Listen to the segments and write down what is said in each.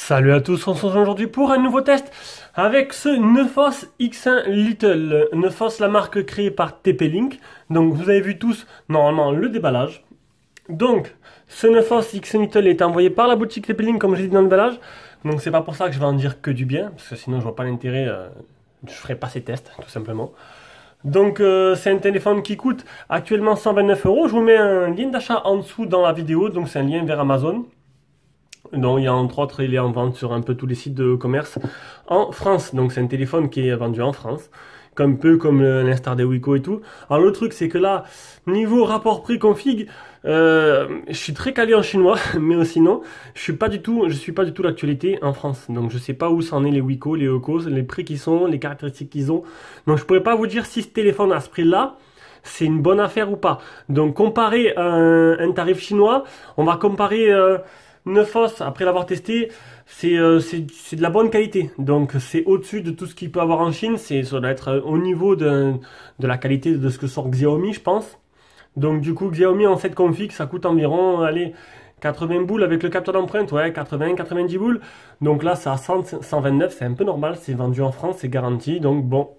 Salut à tous, on se retrouve aujourd'hui pour un nouveau test avec ce Neuphos X1 Little. Neuphos, la marque créée par TP-Link. Donc vous avez vu tous normalement le déballage. Donc ce Neuphos X1 Little est envoyé par la boutique TP-Link comme j'ai dit dans le déballage. Donc c'est pas pour ça que je vais en dire que du bien, parce que sinon je vois pas l'intérêt, je ferai pas ces tests tout simplement. Donc c'est un téléphone qui coûte actuellement 129 €. Je vous mets un lien d'achat en dessous dans la vidéo, donc c'est un lien vers Amazon. Donc il y a entre autres, il est en vente sur un peu tous les sites de commerce en France. Donc c'est un téléphone qui est vendu en France, un peu comme l'instar des Wiko et tout. Alors le truc c'est que là, niveau rapport prix-config, je suis très calé en chinois, mais sinon, je suis pas du tout l'actualité en France. Donc je sais pas où s'en est les Wiko, les Ocos, les prix qu'ils sont, les caractéristiques qu'ils ont. Donc je pourrais pas vous dire si ce téléphone à ce prix-là, c'est une bonne affaire ou pas. Donc comparé à un tarif chinois, on va comparer Neuphos, après l'avoir testé, c'est de la bonne qualité. Donc c'est au-dessus de tout ce qu'il peut avoir en Chine. Ça doit être au niveau de la qualité de ce que sort Xiaomi, je pense. Donc du coup, Xiaomi en cette config, ça coûte environ, allez, 80 boules avec le capteur d'empreinte. Ouais, 80-90 boules. Donc là, c'est à 129, c'est un peu normal. C'est vendu en France, c'est garanti. Donc bon,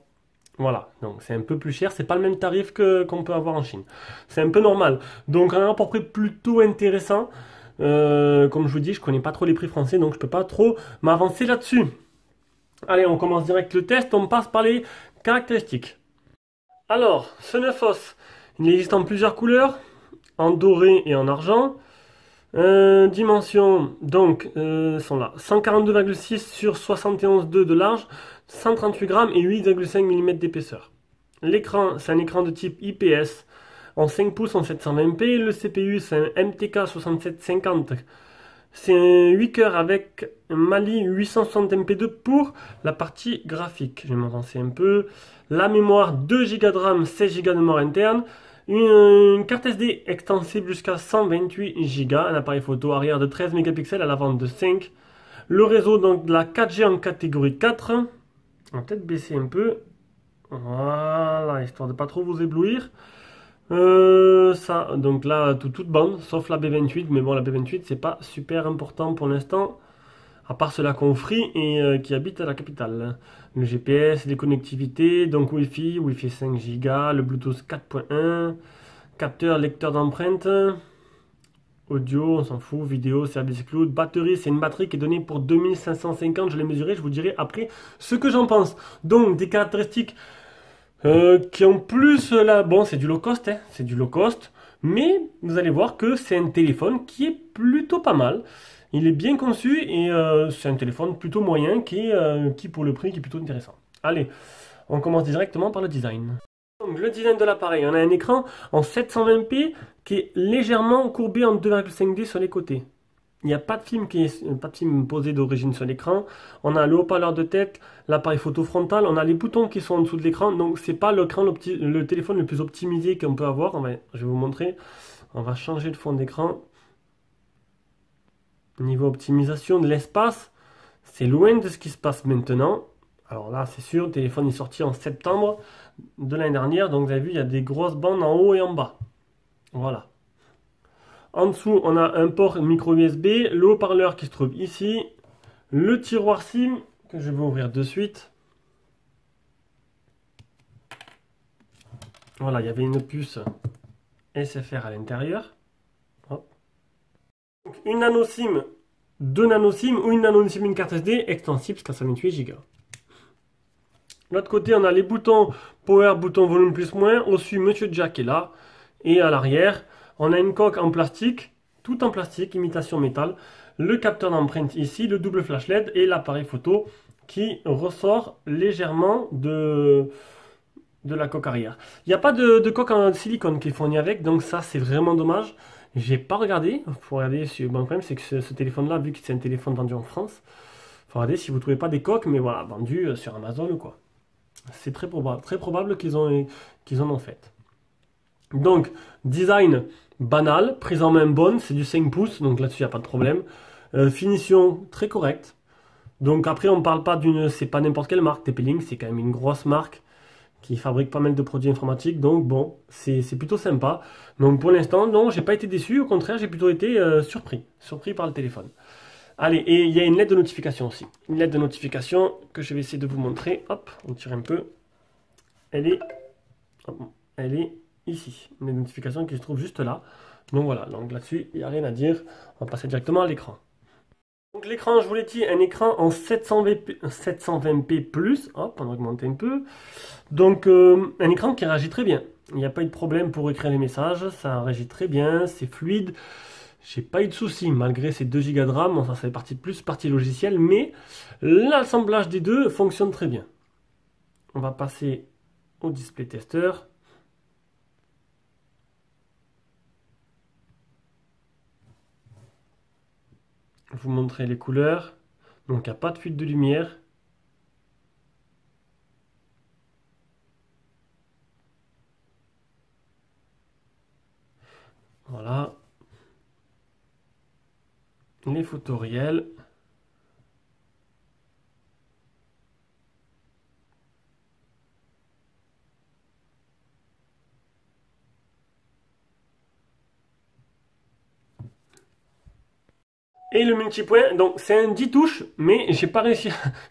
voilà. Donc c'est un peu plus cher. C'est pas le même tarif qu'on peut avoir en Chine. C'est un peu normal. Donc un rapport prix plutôt intéressant. Comme je vous dis, je connais pas trop les prix français, donc je peux pas trop m'avancer là-dessus. Allez, on commence direct le test, on passe par les caractéristiques. Alors, ce Neuphos, il existe en plusieurs couleurs, en doré et en argent. Dimensions, donc, sont là, 142,6 sur 71,2 de large, 138 grammes et 8,5 mm d'épaisseur. L'écran, c'est un écran de type IPS, en 5 pouces en 720p, le CPU c'est un MTK 6750, c'est un 8 cœurs avec Mali 860 MP2 pour la partie graphique. Je vais m'avancer un peu. La mémoire 2 Go de RAM, 16 Go de mémoire interne, une carte SD extensible jusqu'à 128 Go, un appareil photo arrière de 13 mégapixels à l'avant de 5, le réseau donc de la 4G en catégorie 4, on va peut-être baisser un peu, voilà, histoire de pas trop vous éblouir. Ça, donc là, toute bande, sauf la B28, mais bon, la B28, c'est pas super important pour l'instant, à part ceux-là qu'on frit et qui habitent à la capitale. Le GPS, les connectivités, donc Wi-Fi 5 Go, le Bluetooth 4.1, capteur, lecteur d'empreintes, audio, on s'en fout, vidéo, service cloud, batterie, c'est une batterie qui est donnée pour 2550, je l'ai mesuré, je vous dirai après ce que j'en pense. Donc, des caractéristiques qui ont plus là, bon c'est du low cost, hein, c'est du low cost, mais vous allez voir que c'est un téléphone qui est plutôt pas mal. Il est bien conçu et c'est un téléphone plutôt moyen qui pour le prix qui est plutôt intéressant. Allez, on commence directement par le design. Donc le design de l'appareil, on a un écran en 720p qui est légèrement courbé en 2,5D sur les côtés. Il n'y a pas de film posé d'origine sur l'écran. On a le haut-parleur de tête, l'appareil photo frontal, on a les boutons qui sont en dessous de l'écran. Donc c'est pas le téléphone le plus optimisé qu'on peut avoir. Je vais vous montrer. On va changer de fond d'écran. Niveau optimisation de l'espace, c'est loin de ce qui se passe maintenant. Alors là, c'est sûr, le téléphone est sorti en septembre de l'année dernière. Donc vous avez vu, il y a des grosses bandes en haut et en bas. Voilà. En dessous, on a un port micro USB, le haut-parleur qui se trouve ici, le tiroir SIM que je vais ouvrir de suite. Voilà, il y avait une puce SFR à l'intérieur. Une nano SIM, deux nano SIM ou une nano SIM, une carte SD extensible jusqu'à 128 Go. De l'autre côté, on a les boutons Power, bouton volume plus moins. Au-dessus, Monsieur Jack est là. Et à l'arrière, on a une coque en plastique, tout en plastique, imitation métal, le capteur d'empreinte ici, le double flash LED et l'appareil photo qui ressort légèrement de la coque arrière. Il n'y a pas de coque en silicone qui est fournie avec, donc ça c'est vraiment dommage. J'ai pas regardé, faut regarder. Bon, le problème c'est que ce téléphone-là, vu que c'est un téléphone vendu en France, faut regarder si vous trouvez pas des coques, mais voilà, vendu sur Amazon ou quoi. C'est très probable qu'ils en ont fait. Donc, design banal, prise en main bonne, c'est du 5 pouces, donc là-dessus il n'y a pas de problème. Finition très correcte. Donc après on ne parle pas c'est pas n'importe quelle marque, TP-Link, c'est quand même une grosse marque qui fabrique pas mal de produits informatiques, donc bon, c'est plutôt sympa. Donc pour l'instant, non, j'ai pas été déçu, au contraire, j'ai plutôt été surpris par le téléphone. Allez, et il y a une lettre de notification aussi. Une lettre de notification que je vais essayer de vous montrer. Hop, on tire un peu. Elle est, hop, elle est ici. Une notification qui se trouve juste là. Donc voilà, donc là-dessus, il n'y a rien à dire. On va passer directement à l'écran. Donc l'écran, je vous l'ai dit, un écran en 720p+. Hop, on va augmenter un peu. Donc un écran qui réagit très bien. Il n'y a pas eu de problème pour écrire les messages. Ça réagit très bien, c'est fluide. J'ai pas eu de soucis, malgré ces 2 Go de RAM. Bon, ça fait plus partie logicielle, mais l'assemblage des deux fonctionne très bien. On va passer au display tester. Vous montrer les couleurs. Donc il n'y a pas de fuite de lumière. Voilà. Les photos réelles. Et le multipoint, donc c'est un 10 touches, mais j'ai pas réussi.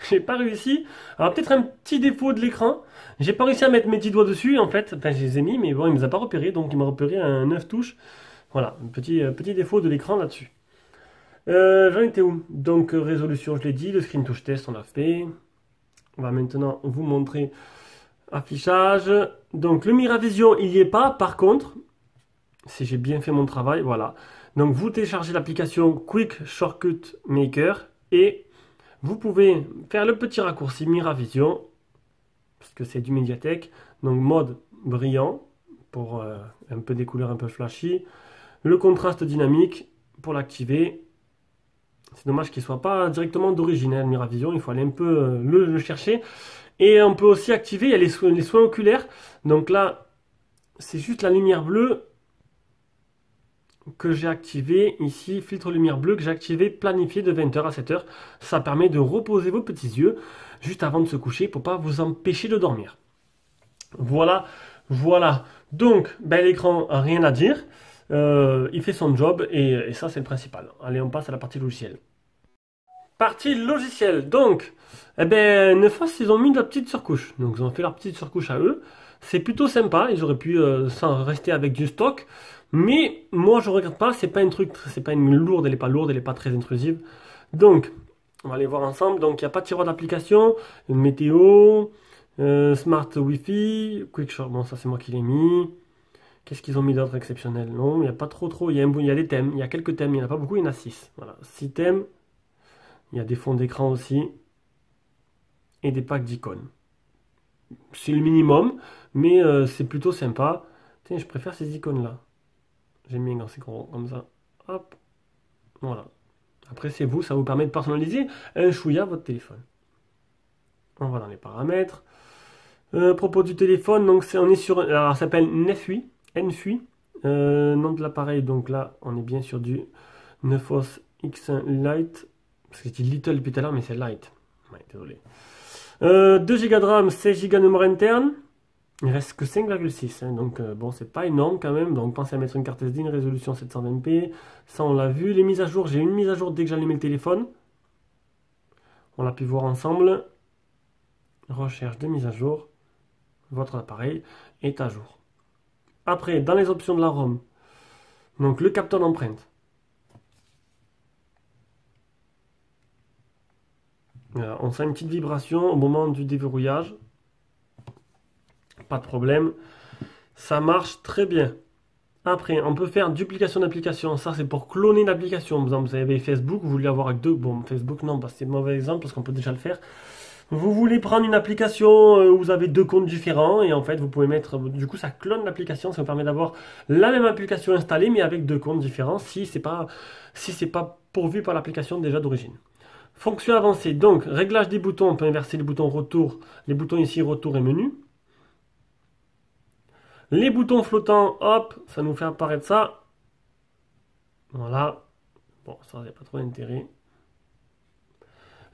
J'ai pas réussi. Alors peut-être un petit défaut de l'écran. J'ai pas réussi à mettre mes 10 doigts dessus en fait. Enfin, je les ai mis, mais bon, il ne nous a pas repéré, donc il m'a repéré un 9 touches. Voilà, un petit défaut de l'écran là-dessus. J'en étais où? Donc résolution, je l'ai dit, le screen touch test, on l'a fait. On va maintenant vous montrer affichage. Donc le Miravision, il n'y est pas. Par contre, si j'ai bien fait mon travail, voilà. Donc vous téléchargez l'application Quick Shortcut Maker et vous pouvez faire le petit raccourci Miravision, parce que c'est du Mediatek. Donc mode brillant pour un peu des couleurs un peu flashy. Le contraste dynamique pour l'activer. C'est dommage qu'il ne soit pas directement d'origine, hein, Miravision. Il faut aller un peu le chercher. Et on peut aussi activer, il y a les soins oculaires. Donc là, c'est juste la lumière bleue que j'ai activé ici, filtre lumière bleue que j'ai activé, planifié de 20h à 7h. Ça permet de reposer vos petits yeux juste avant de se coucher pour pas vous empêcher de dormir. Voilà, voilà. Donc, ben, l'écran, rien à dire. Il fait son job et ça c'est le principal. Allez, on passe à la partie logicielle. Partie logicielle. Donc, eh ben, Nephos, ils ont mis de la petite surcouche. Donc, ils ont fait leur petite surcouche à eux. C'est plutôt sympa. Ils auraient pu s'en rester avec du stock. Mais moi, je regarde pas. C'est pas un truc, c'est pas une lourde. Elle est pas lourde. Elle est pas très intrusive. Donc, on va aller voir ensemble. Donc, il n'y a pas de tiroir d'application, une météo, Smart Wi-Fi, Quick Bon, ça c'est moi qui l'ai mis. Qu'est-ce qu'ils ont mis d'autre exceptionnel? Non, il n'y a pas trop. Il y a des thèmes. Il y a quelques thèmes. Il n'y en a pas beaucoup. Il y en a 6. Voilà, 6 thèmes. Il y a des fonds d'écran aussi. Et des packs d'icônes. C'est le minimum, mais c'est plutôt sympa. Tiens, je préfère ces icônes-là. J'aime bien quand c'est gros, comme ça. Hop. Voilà. Après, c'est vous, ça vous permet de personnaliser un chouïa votre téléphone. On va dans les paramètres. À propos du téléphone, donc on est sur. Alors, ça s'appelle Nefui. Nfui. Nom de l'appareil, donc là, on est bien sur du Nephos X1 Lite. Parce que j'ai dit Little depuis tout à l'heure, mais c'est Lite. Ouais, désolé. 2 Go de RAM, 16 Go de mémoire interne. Il reste que 5,6. Hein, donc bon, c'est pas énorme quand même. Donc pensez à mettre une carte SD, une résolution 720p. Ça, on l'a vu. Les mises à jour, j'ai une mise à jour dès que j'allumais le téléphone. On l'a pu voir ensemble. Recherche de mise à jour. Votre appareil est à jour. Après, dans les options de la ROM, donc le capteur d'empreinte. On sent une petite vibration au moment du déverrouillage. Pas de problème. Ça marche très bien. Après, on peut faire duplication d'application. Ça, c'est pour cloner l'application. Par exemple, vous avez Facebook, vous voulez avoir avec deux. Bon, Facebook, non, c'est un mauvais exemple parce qu'on peut déjà le faire. Vous voulez prendre une application où vous avez 2 comptes différents et en fait, vous pouvez mettre. Du coup, ça clone l'application. Ça vous permet d'avoir la même application installée mais avec 2 comptes différents si c'est pas pourvu par l'application déjà d'origine. Fonction avancée. Donc, réglage des boutons. On peut inverser les boutons retour. Les boutons ici, retour et menu. Les boutons flottants, hop, ça nous fait apparaître ça. Voilà. Bon, ça, il n'y a pas trop d'intérêt.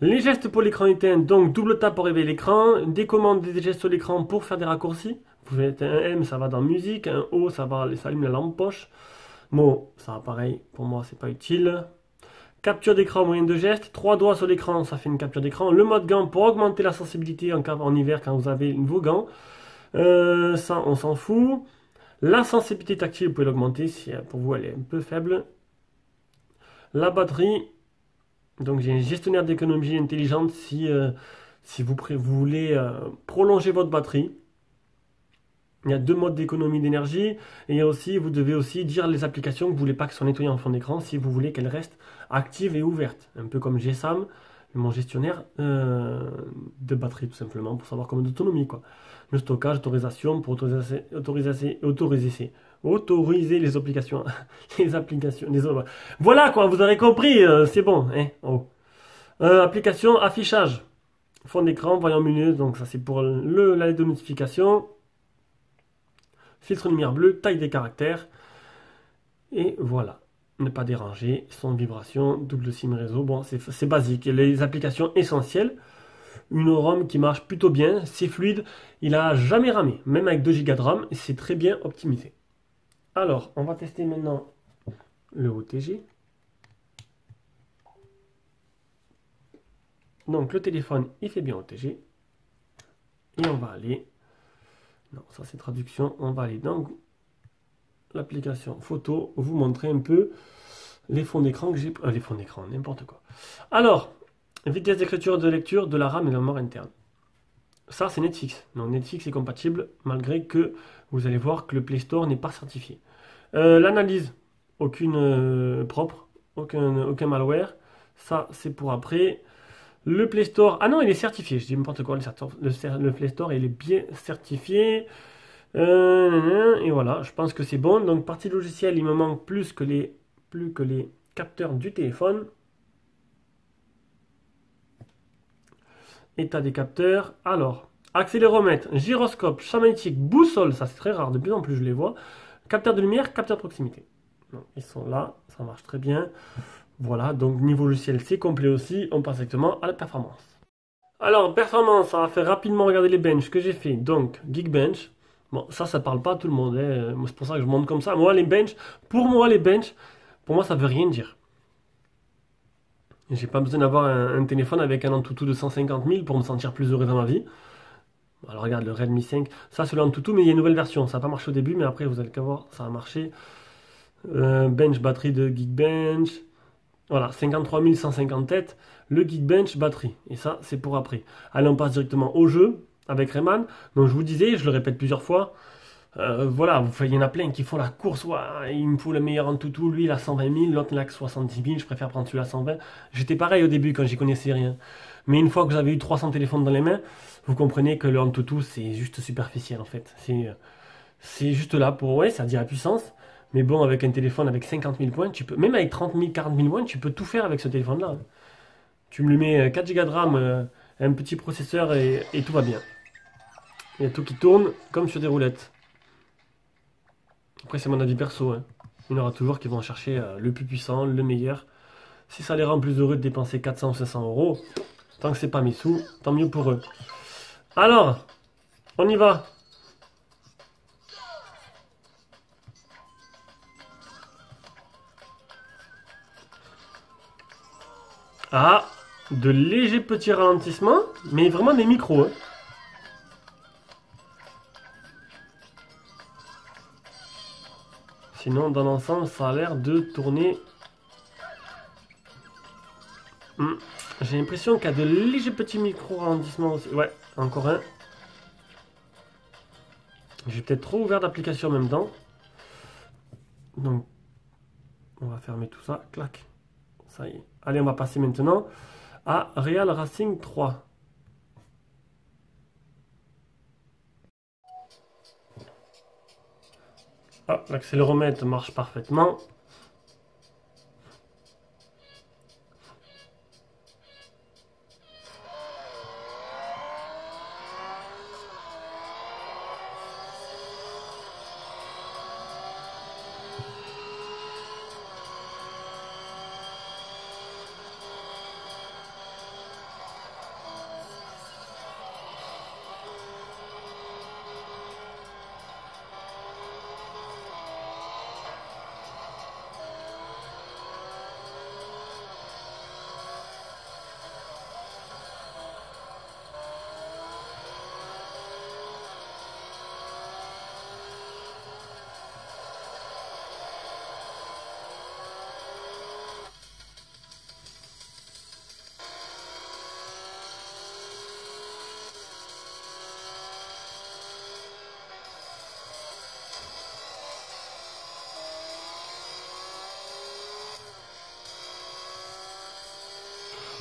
Les gestes pour l'écran éteint, donc double tap pour réveiller l'écran. Des commandes, des gestes sur l'écran pour faire des raccourcis. Vous faites un M, ça va dans musique. Un O, ça allume la lampe poche. Bon, ça pareil, pour moi, c'est pas utile. Capture d'écran moyen de geste, 3 doigts sur l'écran, ça fait une capture d'écran. Le mode gant pour augmenter la sensibilité en hiver quand vous avez vos gants. Ça, on s'en fout. La sensibilité tactile, vous pouvez l'augmenter si pour vous elle est un peu faible. La batterie, donc j'ai un gestionnaire d'économie intelligente si vous voulez prolonger votre batterie. Il y a deux modes d'économie d'énergie et il y a aussi, vous devez aussi dire les applications que vous voulez pas qu'elles soient nettoyées en fond d'écran si vous voulez qu'elles restent actives et ouvertes. Un peu comme GSAM, mon gestionnaire de batterie tout simplement pour savoir combien d'autonomie quoi. Le stockage, autorisation pour autoriser les applications. Les applications. Voilà quoi, vous aurez compris, c'est bon. Hein, oh. Application affichage. Fond d'écran, voyant menu, donc ça c'est pour la lettre de notification. Filtre lumière bleue, taille des caractères. Et voilà. Ne pas déranger, son de vibration, double SIM réseau. Bon, c'est basique. Les applications essentielles. Une ROM qui marche plutôt bien, c'est fluide. Il a jamais ramé. Même avec 2 Go de RAM, c'est très bien optimisé. Alors, on va tester maintenant le OTG. Donc, le téléphone, il fait bien OTG. Et on va aller... Non, ça c'est traduction. On va aller dans l'application photo, vous montrer un peu les fonds d'écran que j'ai... les fonds d'écran, n'importe quoi. Alors, vitesse d'écriture et de lecture de la RAM et de la mémoire interne. Ça, c'est Netflix. Donc, Netflix est compatible, malgré que vous allez voir que le Play Store n'est pas certifié. L'analyse, aucune propre, aucun malware. Ça, c'est pour après. Le Play Store, ah non, il est certifié. Je dis n'importe quoi, le Play Store, il est bien certifié. Et voilà, je pense que c'est bon. Donc, partie logicielle, il me manque plus que les capteurs du téléphone. État des capteurs. Alors, accéléromètre, gyroscope, champ magnétique, boussole, ça c'est très rare, de plus en plus je les vois. Capteur de lumière, capteur de proximité. Donc, ils sont là, ça marche très bien. Voilà, donc niveau logiciel c'est complet aussi. On passe directement à la performance. Alors, performance, ça va faire rapidement regarder les benches que j'ai fait. Donc, Geekbench. Bon, ça parle pas à tout le monde. Hein. C'est pour ça que je monte comme ça. Moi, les benches, pour moi, ça veut rien dire. J'ai pas besoin d'avoir un téléphone avec un Antutu de 150 000 pour me sentir plus heureux dans ma vie. Alors regarde le Redmi 5, ça c'est le Antutu mais il y a une nouvelle version, ça n'a pas marché au début mais après vous allez voir, ça a marché. Bench batterie de Geekbench, voilà 53 150 têtes, le Geekbench batterie, et ça c'est pour après. Allez on passe directement au jeu avec Rayman, donc je vous disais, je le répète plusieurs fois, voilà, il y en a plein qui font la course, ouais, il me faut le meilleur Antutu, lui il a 120 000, l'autre il a que 70 000, je préfère prendre celui-là à 120. J'étais pareil au début quand j'y connaissais rien. Mais une fois que vous avez eu 300 téléphones dans les mains, vous comprenez que le Antutu c'est juste superficiel en fait. C'est juste là pour, ouais, ça dit la puissance. Mais bon, avec un téléphone avec 50 000 points, tu peux, même avec 30 000, 40 000 points, tu peux tout faire avec ce téléphone-là. Tu me lui mets 4 Go de RAM, un petit processeur et tout va bien. Il y a tout qui tourne comme sur des roulettes. Après, c'est mon avis perso. Hein. Il y en aura toujours qui vont chercher le plus puissant, le meilleur. Si ça les rend plus heureux de dépenser 400 ou 500 euros, tant que c'est pas mes sous, tant mieux pour eux. Alors, on y va. Ah, de légers petits ralentissements, mais vraiment des micros. Hein. Sinon, dans l'ensemble, ça a l'air de tourner. J'ai l'impression qu'il y a de légers petits micro-ralentissements aussi. Ouais, encore un. J'ai peut-être trop ouvert d'applications en même temps. Donc, on va fermer tout ça. Clac. Ça y est. Allez, on va passer maintenant à Real Racing 3. Ah, l'accéléromètre marche parfaitement.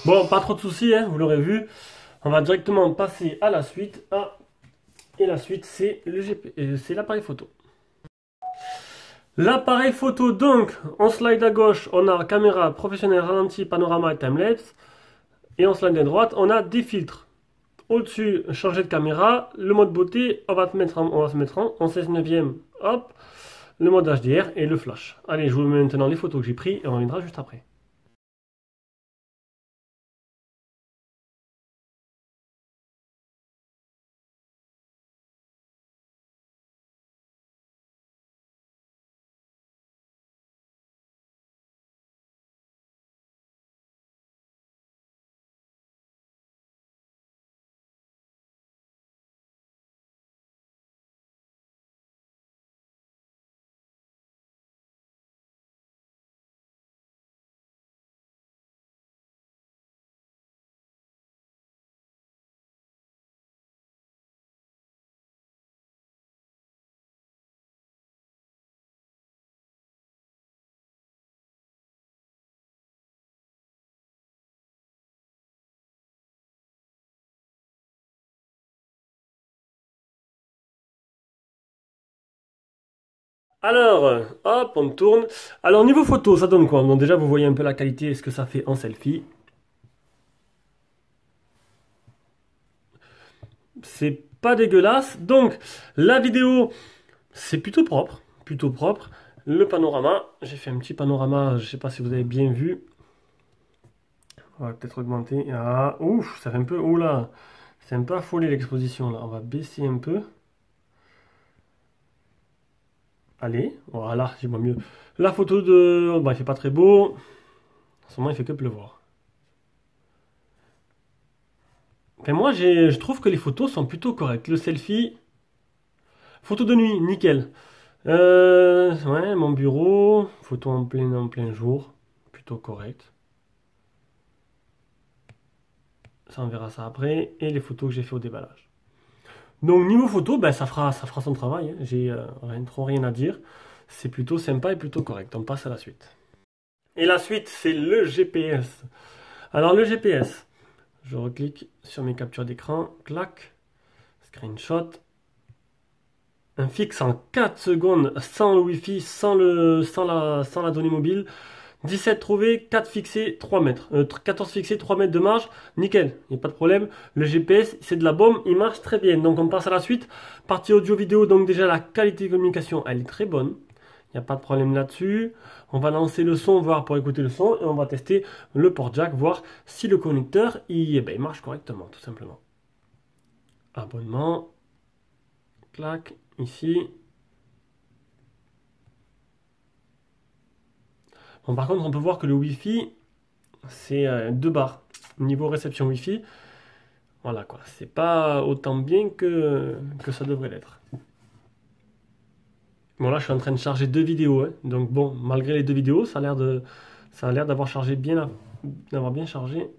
Bon, pas trop de soucis, hein, vous l'aurez vu. On va directement passer à la suite. Ah, et la suite, c'est le c'est l'appareil photo. L'appareil photo, donc, en slide à gauche, on a caméra professionnelle, ralenti, panorama et timelapse. Et en slide à droite, on a des filtres. Au-dessus, changer de caméra. Le mode beauté, on va se mettre en 16 neuvième. Hop, le mode HDR et le flash. Allez, je vous mets maintenant les photos que j'ai prises et on reviendra juste après. Alors, hop, on tourne. Alors, niveau photo, ça donne quoi? Donc déjà, vous voyez un peu la qualité et ce que ça fait en selfie. C'est pas dégueulasse. Donc, la vidéo, c'est plutôt propre. Plutôt propre. Le panorama, j'ai fait un petit panorama, je sais pas si vous avez bien vu. On va peut-être augmenter. Ah, ouf, ça fait un peu... Oula, c'est un peu affolé l'exposition là. On va baisser un peu. Allez, voilà, j'y vois mieux. La photo de... Bah, il fait pas très beau. En ce moment, il fait que pleuvoir. Enfin, moi, je trouve que les photos sont plutôt correctes. Le selfie, photo de nuit, nickel. Ouais, mon bureau, photo en plein jour, plutôt correct. Ça, on verra ça après. Et les photos que j'ai fait au déballage. Donc, niveau photo, ben, ça fera son travail, hein. J'ai rien à dire. C'est plutôt sympa et plutôt correct. On passe à la suite. Et la suite, c'est le GPS. Alors, le GPS, je reclique sur mes captures d'écran, clac, screenshot. Un fixe en 4 secondes sans le Wi-Fi, sans la donnée mobile. 17 trouvés, 4 fixés, 3 mètres. 14 fixés, 3 mètres de marge. Nickel, il n'y a pas de problème. Le GPS, c'est de la bombe, il marche très bien. Donc on passe à la suite. Partie audio-vidéo, donc déjà la qualité de communication, elle est très bonne. Il n'y a pas de problème là-dessus. On va lancer le son, voir pour écouter le son. Et on va tester le port jack, voir si le connecteur il marche correctement, tout simplement. Abonnement. Clac, ici. Bon, par contre, on peut voir que le Wi-Fi, c'est 2 barres. Niveau réception Wi-Fi, voilà quoi. C'est pas autant bien que ça devrait l'être. Bon, là, je suis en train de charger 2 vidéos, hein. Donc bon, malgré les 2 vidéos, ça a l'air d'avoir chargé bien, d'avoir bien chargé.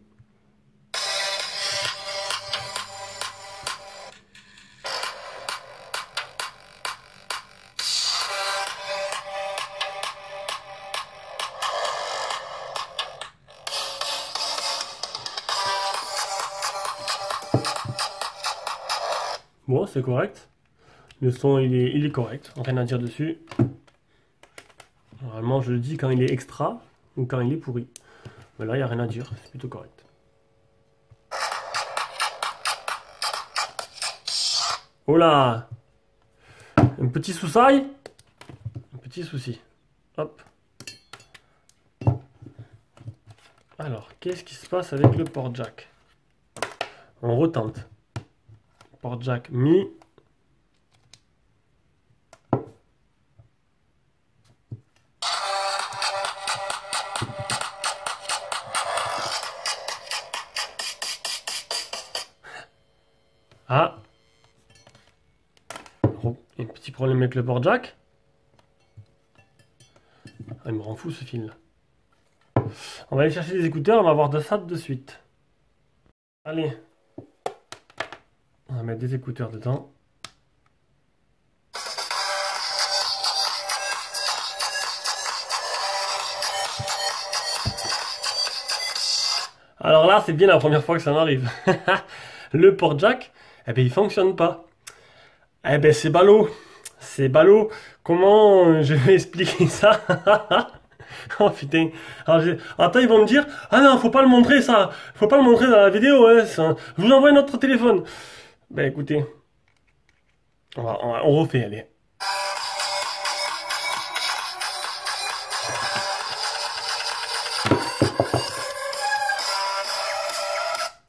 Bon, c'est correct. Le son, il est correct. Rien à dire dessus. Normalement, je le dis quand il est extra ou quand il est pourri. Mais là, il n'y a rien à dire. C'est plutôt correct. Oh là! Un petit souci. Un petit souci. Hop. Alors, qu'est-ce qui se passe avec le port jack? On retente. Port jack mis. Ah. Oh, un petit problème avec le port jack. Ah, il me rend fou ce fil là. On va aller chercher des écouteurs, on va voir de ça de suite. Allez. On va mettre des écouteurs dedans. Alors là, c'est bien la première fois que ça m'arrive. Le port jack, eh ben, il fonctionne pas. Eh ben, c'est ballot. C'est ballot. Comment je vais expliquer ça? Oh putain. Attends, ils vont me dire, ah non, faut pas le montrer ça. Faut pas le montrer dans la vidéo, hein. Je vous envoie notre téléphone. Ben écoutez, on refait, allez.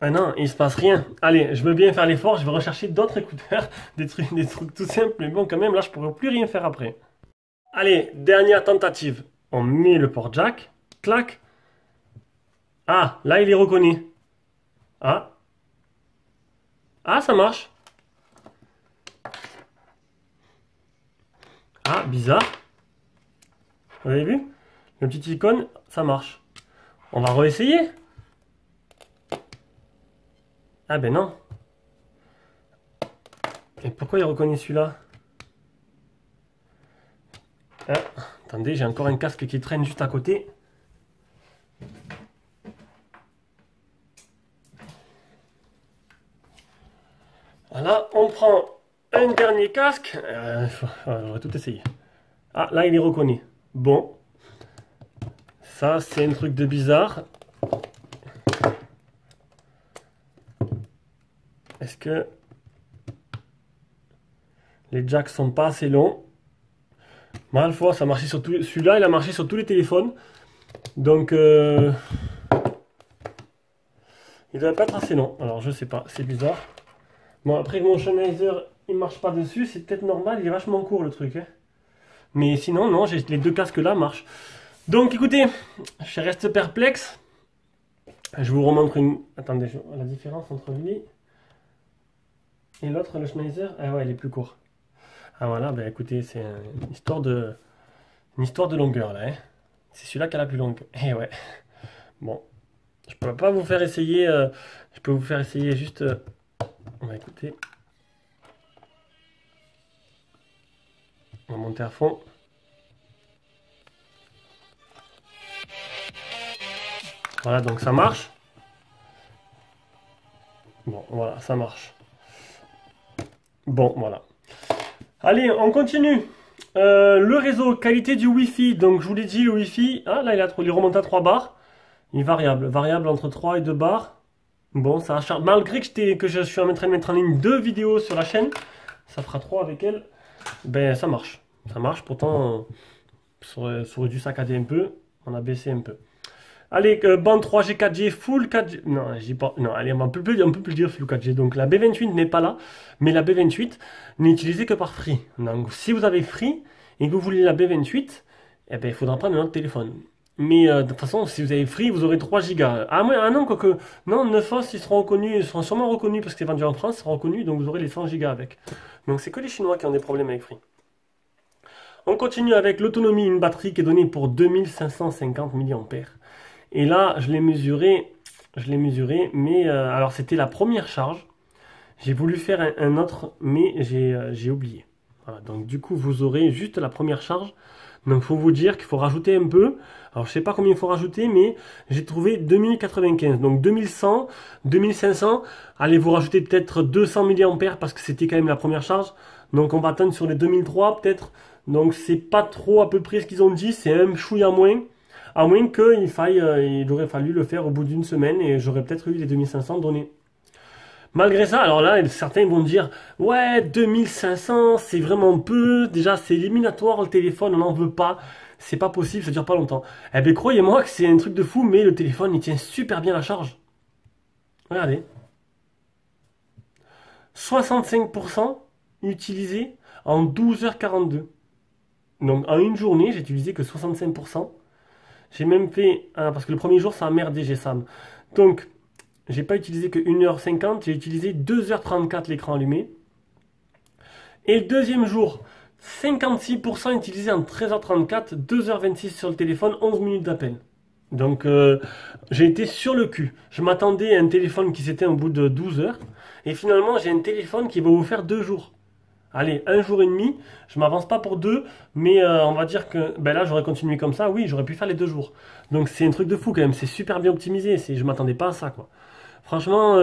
Ah non, il se passe rien. Allez, je veux bien faire l'effort, je vais rechercher d'autres écouteurs, des trucs tout simples, mais bon, quand même, là, je pourrais plus rien faire après. Allez, dernière tentative. On met le port jack, clac. Ah, là, il est reconnu. Ah, ah, ça marche. Ah, bizarre. Vous avez vu? Le petit icône, ça marche. On va réessayer. Ah ben non. Et pourquoi il reconnaît celui-là? Ah, attendez, j'ai encore un casque qui traîne juste à côté. Voilà, on prend un dernier casque. On va tout essayer. Ah, là, il est reconnu. Bon. Ça, c'est un truc de bizarre. Est-ce que les jacks sont pas assez longs? Mal fois, ça marchait sur tous. Celui-là, il a marché sur tous les téléphones. Donc, il doit pas être assez long. Alors, je sais pas, c'est bizarre. Bon, après, mon Sennheiser, il marche pas dessus. C'est peut-être normal, il est vachement court le truc, hein. Mais sinon, non, les deux casques là marchent. Donc, écoutez, je reste perplexe. Je vous remontre une. Attendez, la différence entre lui et l'autre, le Sennheiser. Ah ouais, il est plus court. Ah voilà, ben écoutez, c'est une histoire de longueur là, hein. C'est celui-là qui a la plus longue. Eh ouais. Bon, je peux pas vous faire essayer. Je peux vous faire essayer juste. On va écouter. On va monter à fond. Voilà, donc ça marche. Bon, voilà, ça marche. Bon, voilà. Allez, on continue. Le réseau, qualité du Wi-Fi. Donc, je vous l'ai dit, le Wi-Fi. Ah, là, il remonte à 3 bars. Il est variable. Variable entre 3 et 2 bars. Bon, ça charge. Malgré que je suis en train de mettre en ligne 2 vidéos sur la chaîne, ça fera 3 avec elle. Ben, ça marche. Ça marche. Pourtant, ça aurait dû saccader un peu. On a baissé un peu. Allez, bande 3G 4G, full 4G. Non, j'ai pas. Non, allez, on peut plus dire full 4G. Donc la B28 n'est pas là, mais la B28 n'est utilisée que par Free. Donc si vous avez Free et que vous voulez la B28, eh ben, il faudra prendre un autre téléphone. Mais de toute façon, si vous avez Free, vous aurez 3 Go. Ah, ah non, quoique. Non, 9os, ils seront reconnus, ils seront sûrement reconnus parce que c'est vendu en France, ils seront reconnus, donc vous aurez les 100 Go avec. Donc c'est que les Chinois qui ont des problèmes avec Free. On continue avec l'autonomie, une batterie qui est donnée pour 2550 mAh. Et là, je l'ai mesuré, mais alors c'était la première charge. J'ai voulu faire un autre, mais j'ai oublié. Voilà, donc du coup, vous aurez juste la première charge. Donc il faut vous dire qu'il faut rajouter un peu. Alors je sais pas combien il faut rajouter, mais j'ai trouvé 2095. Donc 2100, 2500. Allez, vous rajoutez peut-être 200 mAh parce que c'était quand même la première charge. Donc on va atteindre sur les 2003 peut-être. Donc c'est pas trop à peu près ce qu'ils ont dit, c'est un chouïa moins. À moins il aurait fallu le faire au bout d'une semaine et j'aurais peut-être eu les 2500 donnés. Malgré ça, alors là, certains vont dire, ouais, 2500, c'est vraiment peu, déjà c'est éliminatoire le téléphone, on n'en veut pas, c'est pas possible, ça dure pas longtemps. Eh bien, croyez-moi que c'est un truc de fou, mais le téléphone, il tient super bien la charge. Regardez. 65% utilisé en 12h42. Donc en une journée, j'ai utilisé que 65%. J'ai même fait, parce que le premier jour ça a merdé GSAM. Donc j'ai pas utilisé que 1h50, j'ai utilisé 2h34 l'écran allumé. Et le deuxième jour, 56% utilisé en 13h34, 2h26 sur le téléphone, 11 minutes d'appel. Donc j'ai été sur le cul. Je m'attendais à un téléphone qui s'éteint au bout de 12 heures. Et finalement j'ai un téléphone qui va vous faire 2 jours. Allez, un jour et demi, je m'avance pas pour deux, mais on va dire que ben là j'aurais continué comme ça, oui, j'aurais pu faire les 2 jours. Donc c'est un truc de fou quand même, c'est super bien optimisé, je m'attendais pas à ça quoi. Franchement,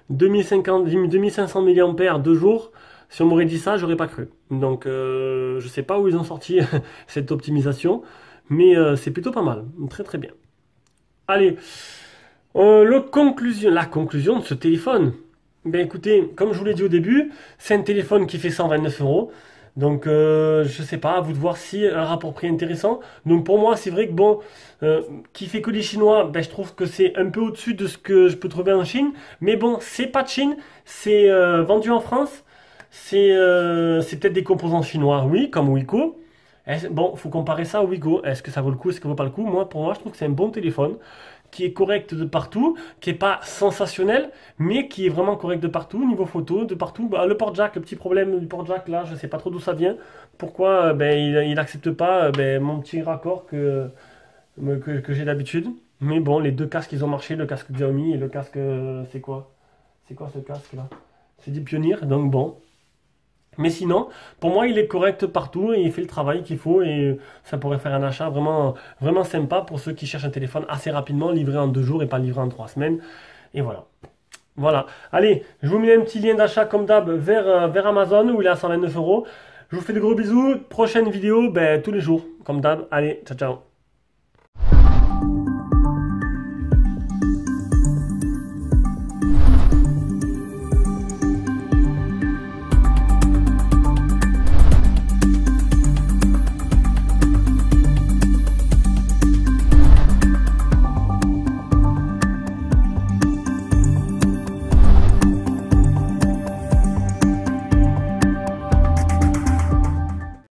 2050, 2500 mAh, 2 jours, si on m'aurait dit ça, j'aurais pas cru. Donc je sais pas où ils ont sorti cette optimisation, mais c'est plutôt pas mal, très très bien. Allez, la conclusion de ce téléphone. Ben écoutez, comme je vous l'ai dit au début, c'est un téléphone qui fait 129 euros. Donc je sais pas, à vous de voir si un rapport prix intéressant. Donc pour moi, c'est vrai que bon, qui fait que les Chinois, ben je trouve que c'est un peu au-dessus de ce que je peux trouver en Chine. Mais bon, c'est pas de Chine, c'est vendu en France. C'est peut-être des composants chinois, oui, comme Wiko. Bon, faut comparer ça au Wigo. Est-ce que ça vaut le coup, est-ce que ça vaut pas le coup? Moi, pour moi, je trouve que c'est un bon téléphone qui est correct de partout, qui est pas sensationnel, mais qui est vraiment correct de partout, niveau photo, de partout. Bah, le port jack, le petit problème du port jack là, je sais pas trop d'où ça vient. Pourquoi ben, il accepte pas ben, mon petit raccord que j'ai d'habitude. Mais bon, les deux casques ils ont marché, le casque Xiaomi et le casque c'est quoi? C'est quoi ce casque là? C'est du Pioneer, donc bon. Mais sinon, pour moi, il est correct partout et il fait le travail qu'il faut et ça pourrait faire un achat vraiment, vraiment sympa pour ceux qui cherchent un téléphone assez rapidement, livré en 2 jours et pas livré en 3 semaines. Et voilà. Voilà. Allez, je vous mets un petit lien d'achat comme d'hab vers Amazon où il est à 129 euros. Je vous fais de gros bisous. Prochaine vidéo, ben, tous les jours, comme d'hab. Allez, ciao, ciao.